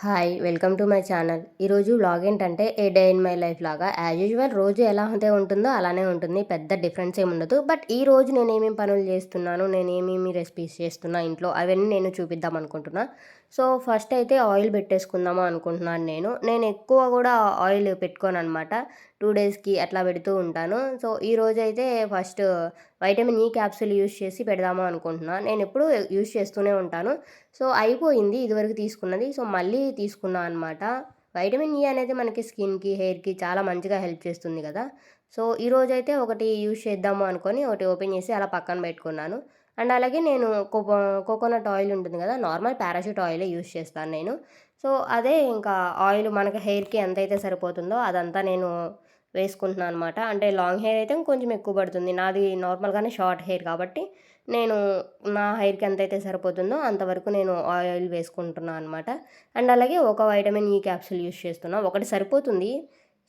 Hi! Welcome to my channel. ఈరోజు vlog ఏంటంటే ఏ day in my life లాగా as usual రోజు ఎలా అయితే ఉంటుందో అలానే ఉంటుంది. పెద్ద డిఫరెన్స్ ఏమి ఉండదు. బట్ ఈరోజు నేనేమేమి పనులు చేస్తున్నాను, నేనేమేమి రెసిపీస్ చేస్తున్నా ఇంట్లో అవన్నీ నేను చూపిద్దాం అనుకుంటున్నా. సో, ఫస్ట్ అయితే ఆయిల్ పెట్టేసుకుందాము అనుకుంటున్నాను నేను. నేను ఎక్కువ కూడా ఆయిల్ పెట్టుకోననమాట. 2 డేస్‌కి అట్లా పెడుతూ ఉంటాను. సో, ఈరోజైతే first vitamin E capsule use చేసి పెడదాము అనుకుంటున్నా. నేనెప్పుడూ యూజ్ చేస్తూనే ఉంటాను. సో, అయిపోయింది ఇదివరకు తీసుకున్నది. సో, మళ్ళీ తీసుకున్నా అనమాట. వైటమిన్ ఈ అనేది మనకి స్కిన్‌కి, హెయిర్‌కి చాలా మంచిగా హెల్ప్ చేస్తుంది గదా! సో, ఈరోజైతే ఒకటి యూజ్ చేద్దాము అనుకోని ఒకటి ఓపెన్ చేసి అలా పక్కన పెట్టుకున్నాను. అండ్ అలాగే నేను కోకోనట్ ఆయిల్ ఉంటుంది గదా! నార్మల్ పారాషూట్ ఆయిలే యూజ్ చేస్తాను నేను. సో, అదే ఇంకా ఆయిల్ మనకి హెయిర్‌కి ఎంతైతే సరిపోతుందో అదంతా నేను వేసుకుంటున్నాను అనమాట. అంటే లాంగ్ హెయిర్ అయితే ఇంకొంచెం ఎక్కువ పడుతుంది. నాది నార్మల్‌గానే షార్ట్ హెయిర్ కాబట్టి నేను నా హెయిర్‌కి ఎంతైతే సరిపోతుందో అంతవరకు నేను ఆయిల్ వేసుకుంటున్నా అనమాట. అండ్ అలాగే ఒక వైటమిన్ ఈ క్యాప్సూల్ యూజ్ చేస్తున్నా. ఒకటి సరిపోతుంది.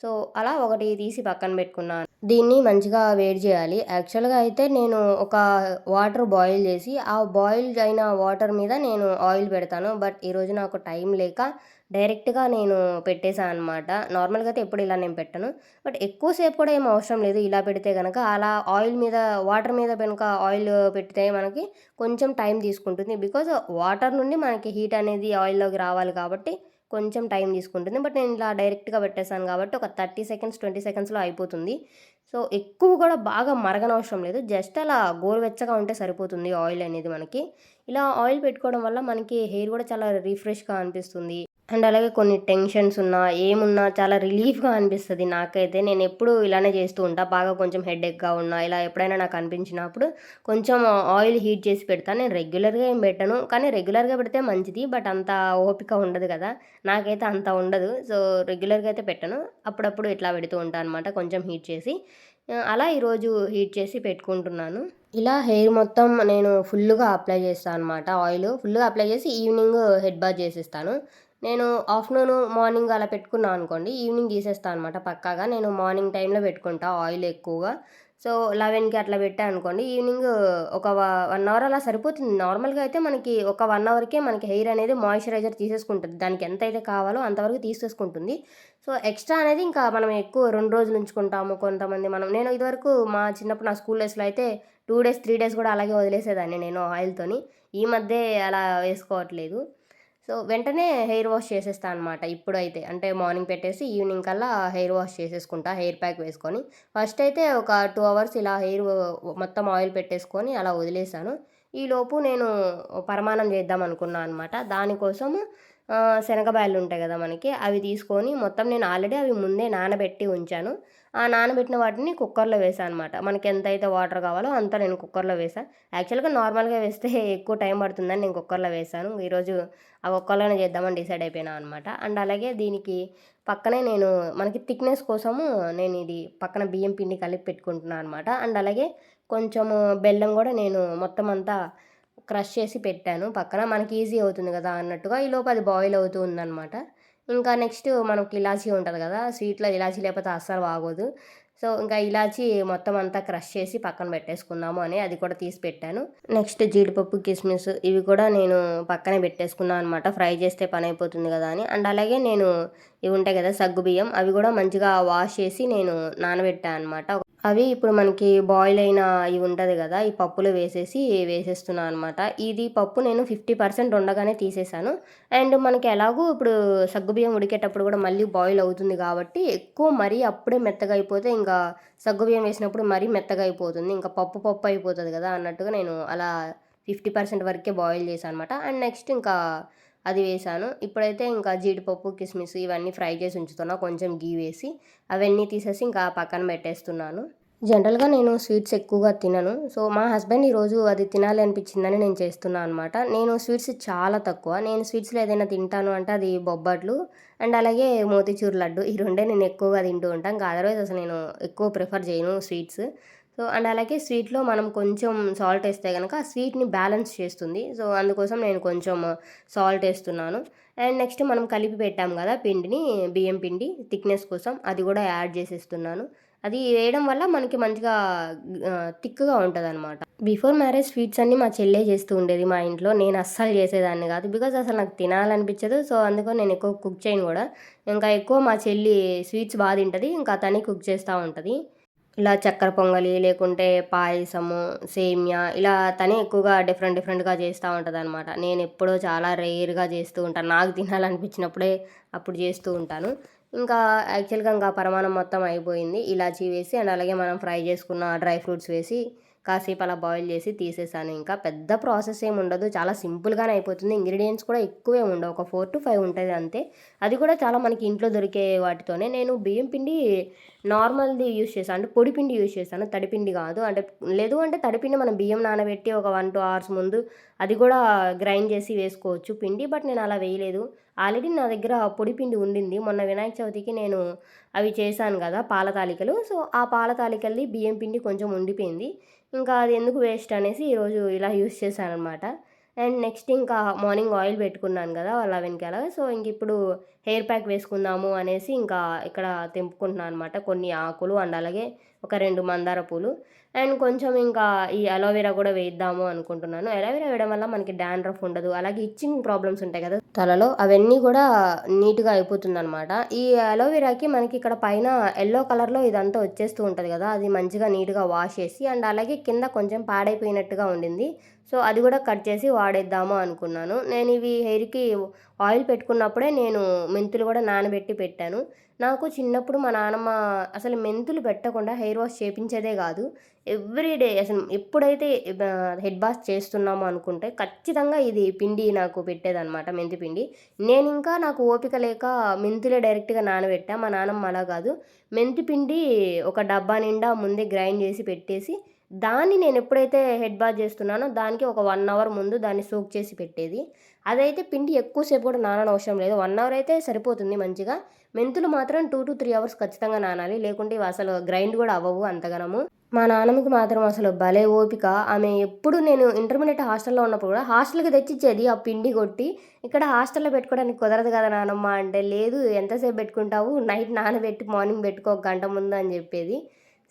సో, అలా ఒకటి తీసి పక్కన పెట్టుకున్నాను. దీన్ని మంచిగా వేడి చేయాలి. యాక్చువల్‌గా అయితే నేను ఒక వాటర్ బాయిల్ చేసి, ఆ బాయిల్ అయిన వాటర్ మీద నేను ఆయిల్ పెడతాను. బట్ ఈరోజు నాకు టైం లేక డైరెక్ట్‌గా నేను పెట్టేసా అనమాట. నార్మల్‌గా అయితే ఎప్పుడు ఇలా నేను పెట్టను. బట్ ఎక్కువ సేపు కూడా ఏమి అవసరం లేదు. ఇలా పెడితే గనక అలా ఆయిల్ మీద వాటర్ మీద గనుక ఆయిల్ పెడితే మనకి కొంచెం టైం తీసుకుంటుంది. బికాజ్ వాటర్ నుండి మనకి హీట్ అనేది ఆయిల్‌లోకి రావాలి కాబట్టి కొంచెం టైం తీసుకుంటుంది. బట్ నేను ఇలా డైరెక్ట్‌గా పెట్టేసాను కాబట్టి ఒక 30 సెకండ్స్, 20 సెకండ్స్‌లో అయిపోతుంది. సో, ఎక్కువ కూడా బాగా మరగనవసరం లేదు. జస్ట్ అలా గోరువెచ్చగా ఉంటే సరిపోతుంది ఆయిల్ అనేది మనకి. ఇలా ఆయిల్ పెట్టుకోవడం వల్ల మనకి హెయిర్ కూడా చాలా రిఫ్రెష్‌గా అనిపిస్తుంది. అండ్ అలాగే కొన్ని టెన్షన్స్ ఉన్నా, ఏమున్నా చాలా రిలీఫ్‌గా అనిపిస్తది నాకైతే. నేనెప్పుడూ ఇలానే చేస్తూ ఉంటా. బాగా కొంచెం హెడేక్‌గా ఉన్నా, ఇలా ఎప్పుడైనా నాకు అనిపించినప్పుడు కొంచెం ఆయిల్ హీట్ చేసి పెడతా. నేను రెగ్యులర్‌గా ఏం పెట్టను. కానీ రెగ్యులర్‌గా పెడితే మంచిది. బట్ అంత ఓపిక ఉండదు కదా! నాకైతే అంత ఉండదు. సో, రెగ్యులర్‌గా అయితే పెట్టను. అప్పుడప్పుడు ఇట్లా పెడుతూ ఉంటా అనమాట కొంచెం హీట్ చేసి. అలా ఈరోజు హీట్ చేసి పెట్టుకుంటున్నాను. ఇలా హెయిర్ మొత్తం నేను ఫుల్లుగా అప్లై చేస్తా అనమాట ఆయిలు. ఫుల్లుగా అప్లై చేసి ఈవినింగ్ హెడ్ బాత్ చేసేస్తాను. నేను ఆఫ్టర్‌నూను, మార్నింగ్ అలా పెట్టుకున్నా అనుకోండి, ఈవినింగ్ తీసేస్తా అనమాట పక్కాగా. నేను మార్నింగ్ టైంలో పెట్టుకుంటా ఆయిల్ ఎక్కువగా. సో, 11కి అట్లా పెట్టా అనుకోండి, ఈవినింగ్ ఒక 1 అవర్ అలా సరిపోతుంది. నార్మల్‌గా అయితే మనకి ఒక 1 అవర్‌కే మనకి హెయిర్ అనేది మాయిశ్చరైజర్ తీసేసుకుంటది. దానికి ఎంతైతే కావాలో అంతవరకు తీసేసుకుంటుంది. సో, ఎక్స్‌ట్రా అనేది ఇంకా మనం ఎక్కువ 2 రోజులు ఉంచుకుంటాము. కొంతమంది నేను ఇదివరకు మా చిన్నప్పుడు నా స్కూల్ డేస్‌లో అయితే 2 డేస్, 3 డేస్ కూడా అలాగే వదిలేసేదాన్ని నేను ఆయిల్‌తోని. ఈ మధ్యే అలా వేసుకోవట్లేదు. సో, వెంటనే హెయిర్ వాష్ చేసేస్తా అనమాట ఇప్పుడైతే. అంటే మార్నింగ్ పెట్టేసి ఈవినింగ్ కల్లా హెయిర్ వాష్ చేసేసుకుంటా హెయిర్ ప్యాక్ వేసుకొని. ఫస్ట్ అయితే ఒక 2 అవర్స్ ఇలా మొత్తం ఆయిల్ పెట్టేసుకొని అలా వదిలేసాను. ఈలోపు నేను పరమాన్నం చేద్దాం అనుకున్నా అనమాట. దానికోసం శనగ బ్యాల్లుంటాయి గదా మనకి, అవి తీసుకొని మొత్తం నేను ఆల్రెడీ అవి ముందే నానబెట్టి ఉంచాను. ఆ నానబెట్టిన వాటిని కుక్కర్‌లో వేసా అనమాట. మనకెంతైతే వాటర్ కావాలో అంత నేను కుక్కర్‌లో వేసా. యాక్చువల్‌గా నార్మల్‌గా వేస్తే ఎక్కువ టైం పడుతుందని నేను కుక్కర్‌లో వేశాను. ఈరోజు ఆ ఒక్కళ్ళనే చేద్దామని డిసైడ్ అయిపోయినా అనమాట. అండ్ అలాగే దీనికి పక్కనే మనకి థిక్‌నెస్ కోసము నేనిది పక్కన బియ్యం పిండి కలిపి పెట్టుకుంటున్నా అనమాట. అండ్ అలాగే కొంచెము బెల్లం గూడా నేను మొత్తం అంతా క్రష్ చేసి పెట్టాను పక్కన. మనకి ఈజీ అవుతుంది గదా అన్నట్టుగా. ఈలోపు అది బాయిల్ అవుతూ ఉందనమాట. ఇంకా నెక్స్ట్ మనకి ఇలాచీ ఉంటది గదా! స్వీట్‌లో ఇలాచీ లేకపోతే అస్సలు బాగోదు. సో, ఇంకా ఇలాచీ మొత్తం అంతా క్రష్ చేసి పక్కన పెట్టేసుకుందాము అని అది కూడా తీసి పెట్టాను. నెక్స్ట్ జీడిపప్పు, కిస్మిస్ ఇవి కూడా నేను పక్కనే పెట్టేసుకున్నా అనమాట. ఫ్రై చేస్తే పనైపోతుంది గదా అని. అండ్ అలాగే ఇవి ఉంటాయి గదా సగ్గుబియ్యం, అవి గూడా మంచిగా వాష్ చేసి నేను నానబెట్టా అనమాట. అవి ఇప్పుడు మనకి బాయిల్ అయిన ఇవి ఉంటది గదా! ఈ పప్పులో వేసేస్తున్నా అనమాట. ఇది పప్పు నేను 50% ఉండగానే తీసేసాను. అండ్ మనకి ఎలాగో ఇప్పుడు సగ్గుబియ్యం ఉడికేటప్పుడు గూడా మళ్ళీ బాయిల్ అవుతుంది గాబట్టి, ఎక్కువ మరీ అప్పుడే మెత్తగా అయిపోతే ఇంకా సగ్గుబియ్యం వేసినప్పుడు మరీ మెత్తగా అయిపోతుంది. ఇంకా పప్పు పప్పు అయిపోతది గదా అన్నట్టుగా నేను అలా 50% వరకే బాయిల్ చేశా అనమాట. అండ్ నెక్స్ట్ ఇంకా అది వేశాను. ఇప్పుడైతే ఇంకా జీడిపప్పు, కిస్మిస్ ఇవన్నీ ఫ్రై చేసి ఉంచుతున్నా కొంచెం గీ వేసి. అవన్నీ తీసేసి ఇంకా పక్కన పెట్టేస్తున్నాను. జనరల్‌గా నేను స్వీట్స్ ఎక్కువగా తినను. సో, మా హస్బెండ్ ఈరోజు అది తినాలి అనిపించిందని నేను చేస్తున్నా అనమాట. నేను స్వీట్స్ చాలా తక్కువ. నేను స్వీట్స్‌లో ఏదైనా తింటాను అంటే అది బొబ్బట్లు అండ్ అలాగే మోతీచూర్ లడ్డు. ఈ రెండే నేను ఎక్కువగా తింటూ ఉంటా. ఇంకా అదర్‌వైజ్ అసలు నేను ఎక్కువ ప్రిఫర్ చేయను స్వీట్స్. సో, అండ్ అలాగే స్వీట్‌లో మనం కొంచెం సాల్ట్ ఏస్తే గనక ఆ స్వీట్‌ని బ్యాలెన్స్ చేస్తుంది. సో, అందుకోసం నేను కొంచెం సాల్ట్ ఏస్తున్నాను. అండ్ నెక్స్ట్ మనం కలిపి పెట్టాం గదా పిండిని, బియ్యం పిండి థిక్‌నెస్ కోసం అది గూడా యాడ్ చేసేస్తున్నాను. అది వేయడం వల్ల మనకి మంచిగా థిక్‌గా ఉంటదనమాట. బిఫోర్ మ్యారేజ్ స్వీట్స్ అన్నీ మా చెల్లె చేస్తూ ఉండేది మా ఇంట్లో. నేను అస్సలు చేసేదాన్ని కాదు. బికాజ్ అసలు నాకు తినాలనిపించదు. సో, అందుకని నేను ఎక్కువ కుక్ చేయను కూడా. ఇంకా ఎక్కువ మా చెల్లి స్వీట్స్ తింటది. ఇంకా తనే కుక్ చేస్తా ఉంటది. ఇలా చక్కెర పొంగలి, లేకుంటే పాయసము, సేమ్యా ఇలా తనే ఎక్కువగా డిఫరెంట్ డిఫరెంట్‌గా చేస్తా ఉంటదనమాట. నేనెప్పుడో చాలా రేర్‌గా చేస్తూ ఉంటాను. నాకు తినాలనిపించినప్పుడే అప్పుడు చేస్తూ ఉంటాను. ఇంకా యాక్చువల్‌గా ఇంకా పరమాన్నం మొత్తం అయిపోయింది. ఇలాచీ వేసి అండ్ అలాగే మనం ఫ్రై చేసుకున్న డ్రై ఫ్రూట్స్ వేసి కాసేపు అలా బాయిల్ చేసి తీసేసాను ఇంకా. పెద్ద ప్రాసెస్ ఏమి ఉండదు. చాలా సింపుల్‌గానే అయిపోతుంది. ఇంగ్రీడియెంట్స్ కూడా ఎక్కువేమి ఉండవు. ఒక 4-5 ఉంటది అంతే. అది కూడా చాలా మనకి ఇంట్లో దొరికే వాటితోనే. నేను బియ్యం పిండి నార్మల్‌ది యూజ్ చేశాను. అంటే పొడి పిండి యూజ్ చేశాను. తడిపిండి కాదు. అంటే లేదు అంటే తడిపిండి మనం బియ్యం నానబెట్టి ఒక 1-2 అవర్స్ ముందు అది కూడా గ్రైండ్ చేసి వేసుకోవచ్చు పిండి. బట్ నేను అలా వేయలేదు. ఆల్రెడీ నా దగ్గర పొడి పిండి ఉండింది. మొన్న వినాయక చవితికి నేను అవి చేశాను గదా! పాల తాలికలు. సో, ఆ పాల తాలికలది బియ్యం పిండి కొంచెం ఉండిపోయింది. ఇంకా అది ఎందుకు వేస్ట్ అనేసి ఈరోజు ఇలా యూజ్ చేశాననమాట. అండ్ నెక్స్ట్ ఇంకా మార్నింగ్ ఆయిల్ పెట్టుకున్నాను గదా! 11కి అలా. సో, ఇంకిప్పుడు హెయిర్ ప్యాక్ వేసుకుందాము అనేసి ఇంకా ఇక్కడ తెంపుకుంటున్నాను అనమాట. కొన్ని ఆకులు అండ్ అలాగే ఒక 2 మందార పూలు. అండ్ కొంచెం ఇంకా ఈ అలోవెరా గూడా వేద్దాము అనుకుంటున్నాను. అలోవెరా వేయడం వల్ల మనకి డాండ్రఫ్ ఉండదు. అలాగే ఇచ్చింగ్ ప్రాబ్లమ్స్ ఉంటాయి గదా తలలో, అవన్నీ గూడా నీట్‌గా అయిపోతుందనమాట. ఈ అలోవెరాకి మనకి ఇక్కడ పైన యెల్లో కలర్‌లో ఇదంతా వచ్చేస్తూ ఉంటది గదా! అది మంచిగా నీట్‌గా వాష్ చేసి అండ్ అలాగే కింద కొంచెం పాడైపోయినట్టుగా ఉండింది. సో, అది గూడా కట్ చేసి వాడేద్దాము అనుకున్నాను. నేనివి హెయిర్‌కి ఆయిల్ పెట్టుకున్నప్పుడే నేను మెంతులు గూడా నానబెట్టి పెట్టాను. నాకు చిన్నప్పుడు మా నానమ్మ అసలు మెంతులు పెట్టకుండా హెయిర్ వాష్ చేపించేదే గాదు. ఎవ్రీ డే అసలు ఎప్పుడైతే హెడ్ బాత్ చేస్తున్నామో అనుకుంటే ఖచ్చితంగా ఇది పిండి నాకు పెట్టేదనమాట, మెంతి పిండి. నేనింకా నాకు ఓపిక లేక మెంతులే డైరెక్ట్‌గా నానబెట్టా. మా నానమ్మ అలా గాదు. మెంతి పిండి ఒక డబ్బా నిండా ముందే గ్రైండ్ చేసి పెట్టేసి దాన్ని నేనెప్పుడైతే హెడ్ బాత్ జేస్తున్నానో దానికి ఒక 1 అవర్ ముందు దాన్ని సోక్ చేసి పెట్టేది. అదైతే పిండి ఎక్కువ సేపు గూడా నాననవసరం లేదు. 1 అవర్ అయితే సరిపోతుంది మంచిగా. మెంతులు మాత్రం 2-3 అవర్స్ ఖచ్చితంగా నానాలి. లేకుంటే ఇవసలు గ్రైండ్ గూడా అవ్వవు అంతగనము. మా నానమ్మకి మాత్రం అసలు భలే ఓపిక. ఆమె ఎప్పుడు నేను ఇంటర్మీడియేట్ హాస్టల్‌లో ఉన్నప్పుడు గూడా హాస్టల్‌కి తెచ్చిచ్చేది ఆ పిండి కొట్టి. ఇక్కడ హాస్టల్‌లో పెట్టుకోవడానికి కుదరదు గదా నానమ్మ అంటే, లేదు ఎంతసేపు బెట్టుకుంటావు నైట్ నానబెట్టి మార్నింగ్ బెట్టుకో ఒక గంట ముందు అని జెప్పేది.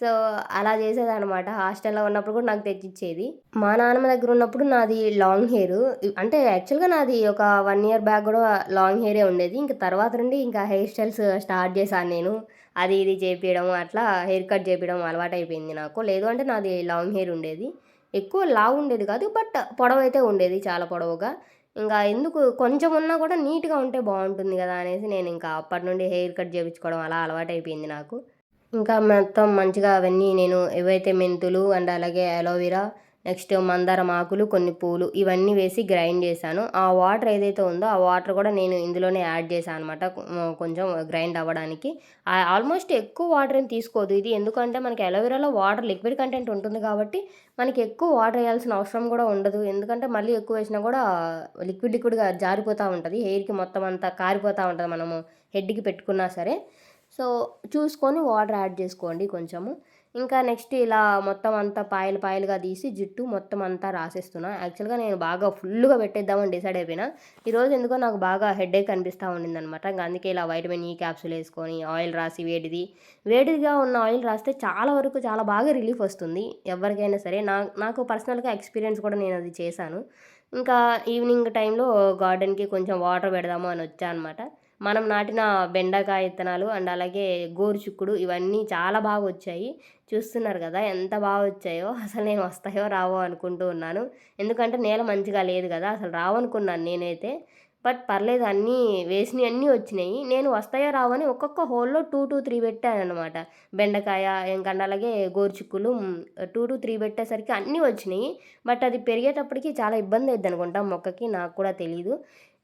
సో, అలా చేసేదనమాట. హాస్టల్‌లో ఉన్నప్పుడు కూడా నాకు తెచ్చిచ్చేది. మా నాన్నమ్మ దగ్గరున్నప్పుడు నాది లాంగ్ హెయిరు. అంటే యాక్చువల్‌గా నాది ఒక 1 ఇయర్ బ్యాక్ గూడా లాంగ్ హెయిరే ఉండేది. ఇంక తర్వాత నుండి ఇంకా హెయిర్ స్టైల్స్ స్టార్ట్ చేశాను నేను. అది ఇది చేపియడం అట్లా హెయిర్ కట్ చేపియడం అలవాటయిపోయింది నాకు. లేదు అంటే నాది లాంగ్ హెయిర్ ఉండేది. ఎక్కువ లావుండేది కాదు. బట్ పొడవైతే ఉండేది చాలా పొడవుగా. ఇంగా ఎందుకు కొంచెం ఉన్నా కూడా నీట్‌గా ఉంటే బావుంటుంది గదా అనేసి నేనింకా అప్పటి నుండి హెయిర్ కట్ చేపించుకోవడం అలా అలవాటయిపోయింది నాకు. ఇంకా మొత్తం మంచిగా అవన్నీ నేను ఏవైతే మెంతులు అండ్ అలాగే అలోవెరా, నెక్స్ట్ మందారం ఆకులు, కొన్ని పూలు ఇవన్నీ వేసి గ్రైండ్ చేశాను. ఆ వాటర్ ఏదైతే ఉందో ఆ వాటర్ కూడా నేను ఇందులోనే యాడ్ చేశాను అనమాట. కొంచెం గ్రైండ్ అవ్వడానికి. ఆల్మోస్ట్ ఎక్కువ వాటర్ ఏం తీసుకోదు ఇది. ఎందుకంటే మనకి అలోవెరాలో వాటర్ లిక్విడ్ కంటెంట్ ఉంటుంది కాబట్టి మనకి ఎక్కువ వాటర్ ఎయాల్సిన అవసరం కూడా ఉండదు. ఎందుకంటే మళ్ళీ ఎక్కువ వేసినా కూడా లిక్విడ్‌గా జారిపోతా ఉంటది. హెయిర్‌కి మొత్తం అంతా కారిపోతా ఉంటది మనము హెడ్‌కి పెట్టుకున్నా సరే. సో, చూసుకొని వాటర్ యాడ్ చేసుకోండి కొంచెము. ఇంకా నెక్స్ట్ ఇలా మొత్తం అంతా పాయలు పాయలుగా తీసి జుట్టు మొత్తం అంతా రాసేస్తున్నా. యాక్చువల్‌గా నేను బాగా ఫుల్లుగా పెట్టేద్దామని డిసైడ్ అయిపోయినా. ఈరోజు ఎందుకో నాకు బాగా హెడేక్ అనిపిస్తా ఉండిందనమాట. ఇంక అందుకే ఇలా వైటమిన్ ఈ క్యాప్సూల్ ఏసుకొని ఆయిల్ రాసి వేడిగా ఉన్న ఆయిల్ రాస్తే చాలా వరకు చాలా బాగా రిలీఫ్ వస్తుంది ఎవరికైనా సరే. నాకు పర్సనల్‌గా ఎక్స్‌పీరియన్స్ కూడా నేనది చేశాను. ఇంకా ఈవినింగ్ టైంలో గార్డెన్‌కి కొంచెం వాటర్ పెడదాము అని వచ్చా అనమాట. మనం నాటిన బెండకాయ ఇత్తనాలు అండ్ అలాగే గోరుచిక్కుడు ఇవన్నీ చాలా బాగొచ్చాయి. చూస్తున్నారు గదా! ఎంత వచ్చాయో. అసలు నేను వస్తాయో రావో అనుకుంటూ ఉన్నాను. ఎందుకంటే నేల మంచిగా లేదు గదా! అసలు రావనుకున్నాను నేనైతే. బట్ పర్లేదు అన్నీ వేసినయన్నీ వచ్చినాయి. నేను వస్తాయో రావో అని ఒక్కొక్క హోల్‌లో 2-3 పెట్టాననమాట. బెండకాయ ఇంకండ్ అలాగే గోరుచిక్కులు 2-3 పెట్టేసరికి అన్నీ వచ్చినియి. బట్ అది పెరిగేటప్పటికి చాలా ఇబ్బందయిద్దనుకుంటా మొక్కకి, నాకు కూడా తెలీదు.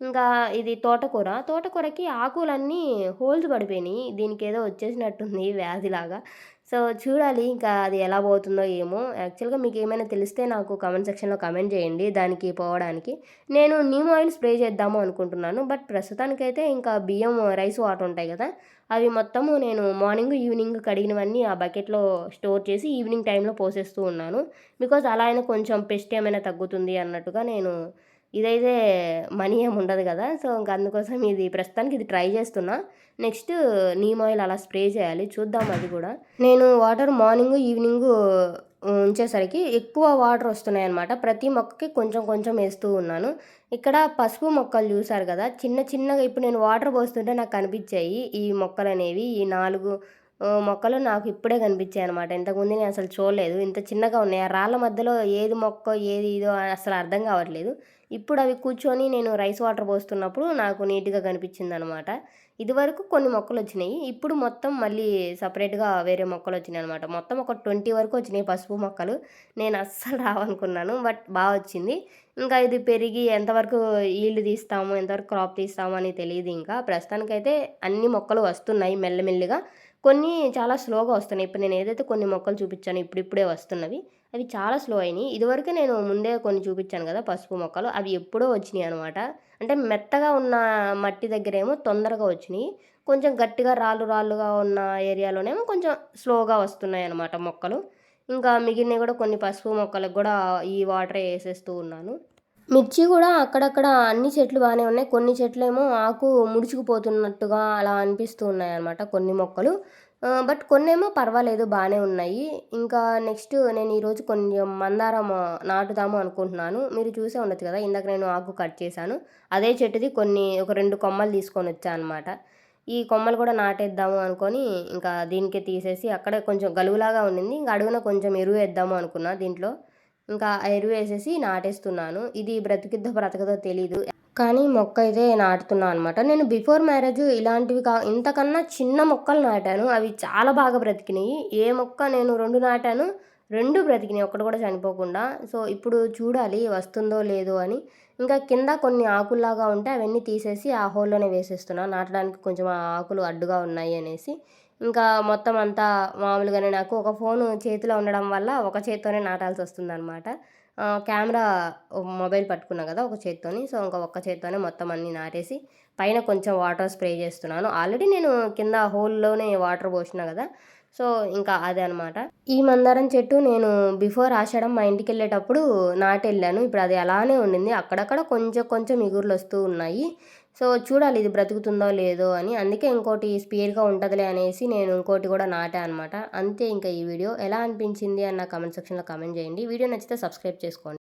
ఇంకా ఇది తోటకూర. తోటకూరకి ఆకులన్నీ హోల్స్ పడిపోయినియి. దీనికేదో వచ్చేసినట్టుంది వ్యాధిలాగా. సో, చూడాలి ఇంకా అది ఎలా పోతుందో ఏమో! యాక్చువల్‌గా మీకేమైనా తెలిస్తే నాకు కామెంట్ సెక్షన్‌లో కామెంట్ చేయండి దానికి పోవడానికి. నేను నీమ్ ఆయిల్ స్ప్రే చేద్దాము అనుకుంటున్నాను. బట్ ప్రస్తుతానికైతే ఇంకా బియ్యం రైస్ వాటర్ ఉంటాయి గదా! అవి మొత్తము నేను మార్నింగ్, ఈవినింగ్ కడిగినవన్నీ ఆ బకెట్‌లో స్టోర్ చేసి ఈవినింగ్ టైంలో పోసేస్తూ ఉన్నాను. బికాజ్ అలా అయినా కొంచెం పెస్ట్ ఏమైనా తగ్గుతుంది అన్నట్టుగా నేను ఇదైతే మనీ ఏమి ఉండదు కదా! సో, ఇంక అందుకోసం ఇది ప్రస్తుతానికి ఇది ట్రై చేస్తున్నా. నెక్స్ట్ నీమ్ ఆయిల్ అలా స్ప్రే చేయాలి. చూద్దాం అది కూడా. నేను వాటర్ మార్నింగు, ఈవినింగు ఉంచేసరికి ఎక్కువ వాటర్ వస్తున్నాయన్నమాట. ప్రతి మొక్కకి కొంచెం కొంచెం ఏస్తూ ఉన్నాను. ఇక్కడ పసుపు మొక్కలు చూసారు కదా! చిన్న చిన్నగా ఇప్పుడు నేను వాటర్ పోస్తుంటే నాకు కనిపించాయి. ఈ మొక్కలనేవి ఈ 4 మొక్కలు నాకు ఇప్పుడే కనిపించాయన్నమాట. ఇంతకుముందు నేను అసలు చూడలేదు. ఇంత చిన్నగా ఉన్నాయి. ఆ రాళ్ళ మధ్యలో ఏది మొక్కో, ఏది ఇదో అసలు అర్థం కావట్లేదు. ఇప్పుడు అవి కూర్చొని నేను రైస్ వాటర్ పోస్తున్నప్పుడు నాకు నీట్‌గా కనిపించిందనమాట. ఇదివరకు కొన్ని మొక్కలొచ్చినాయి. ఇప్పుడు మొత్తం మళ్ళీ సెపరేట్‌గా వేరే మొక్కలొచ్చినాయనమాట. మొత్తం ఒక 20 వరకు వచ్చినాయి పసుపు మొక్కలు. నేను అస్సలు రావనుకున్నాను. బట్ వచ్చింది. ఇంకా ఇది పెరిగి ఎంతవరకు ఈల్డ్ తీస్తాము, ఎంతవరకు క్రాప్ తీస్తాము అని తెలీదింకా. ప్రస్తుతానికైతే అన్ని మొక్కలు వస్తున్నాయి మెల్లమెల్లిగా. కొన్ని చాలా స్లోగా వస్తున్నాయి. ఇప్పుడు నేను ఏదైతే కొన్ని మొక్కలు చూపించానో ఇప్పుడిప్పుడే వస్తున్నవి. అవి చాలా స్లో అయినియి. ఇదివరకే నేను ముందే కొన్ని చూపించాను కదా! పసుపు మొక్కలు. అవి ఎప్పుడో వచ్చినియనమాట. అంటే మెత్తగా ఉన్న మట్టి దగ్గరేమో తొందరగా వచ్చినియి. కొంచెం గట్టిగా రాళ్ళు రాళ్ళుగా ఉన్న ఏరియాలోనేమో కొంచెం స్లోగా వస్తున్నాయనమాట మొక్కలు. ఇంకా మిగిలినవి కూడా కొన్ని పసుపు మొక్కలకు గూడా ఈ వాటరే ఏసేస్తూ ఉన్నాను. మిర్చి గూడా అక్కడక్కడ అన్ని చెట్లు బానే ఉన్నాయి. కొన్ని చెట్లేమో ఆకు ముడుచుకుపోతున్నట్టుగా అలా అనిపిస్తూ ఉన్నాయన్నమాట కొన్ని మొక్కలు. బట్ కొన్నేమో పర్వాలేదు బానే ఉన్నాయి. ఇంకా నెక్స్ట్ నేను ఈరోజు కొంచెం మందారం నాటుదాము అనుకుంటున్నాను. మీరు చూసే ఉండొచ్చు కదా! ఇందాక నేను ఆకు కట్ చేశాను. అదే చెట్టుది ఒక 2 కొమ్మలు తీసుకొనొచ్చా అనమాట. ఈ కొమ్మలు కూడా నాటేద్దాము అనుకోని ఇంకా దీనికే తీసేసి అక్కడే కొంచెం గలువులాగా ఉండింది. ఇంక అడుగున కొంచెం ఎరువేద్దాము అనుకున్నా దీంట్లో. ఇంకా ఆ ఎరువేసేసి నాటేస్తున్నాను. ఇది బ్రతికిద్దో బ్రతకదో తెలీదు. కానీ మొక్కయితే నాటుతున్నా అనమాట. నేను బిఫోర్ మ్యారేజ్ ఇలాంటివి ఇంతకన్నా చిన్న మొక్కలు నాటాను. అవి చాలా బాగా బ్రతికినియి. ఏ మొక్క నేను 2 నాటాను. 2 బ్రతికినియి. ఒక్కటి కూడా చనిపోకుండా. సో, ఇప్పుడు చూడాలి వస్తుందో లేదో అని. ఇంకా కింద కొన్ని ఆకుల్లాగా ఉంటే అవన్నీ తీసేసి ఆ హోల్‌లోనే వేసేస్తున్నా. నాటడానికి కొంచెం ఆ ఆకులు అడ్డుగా ఉన్నాయి అనేసి. ఇంకా మొత్తం అంతా మామూలుగానే నాకు ఒక ఫోను చేతిలో ఉండడం వల్ల ఒక చేత్తోనే నాటాల్సొస్తుందనమాట. కెమెరా మొబైల్ పట్టుకున్నా గదా! ఒక చేత్తోని. సో, ఇంక ఒక్క చేత్తోనే మొత్తం అన్నీ నాటేసి, పైన కొంచెం వాటర్ స్ప్రే చేస్తున్నాను. ఆల్రెడీ నేను కింద హోల్‌లోనే వాటర్ పోషినా గదా! సో, ఇంకా అదే అనమాట. ఈ మందారం చెట్టు నేను బిఫోర్ ఆషాఢం మా ఇంటికెళ్ళేటప్పుడు నాటెళ్ళాను. ఇప్పుడు అది అలానే ఉండింది. అక్కడక్కడ కొంచెం కొంచెం ఇగుర్లొస్తూ ఉన్నాయి. సో, చూడాలి ఇది బ్రతుకుతుందో లేదో అని. అందుకే ఇంకోటి స్పేర్‌గా ఉంటదిలే అనేసి నేను ఇంకోటి గూడా నాటా అనమాట. అంతే ఇంక ఈ వీడియో. ఎలా అనిపించింది అని నా కామెంట్ సెక్షన్‌లో కామెంట్ చేయండి. వీడియో నచ్చితే సబ్స్క్రైబ్ చేసుకోండి.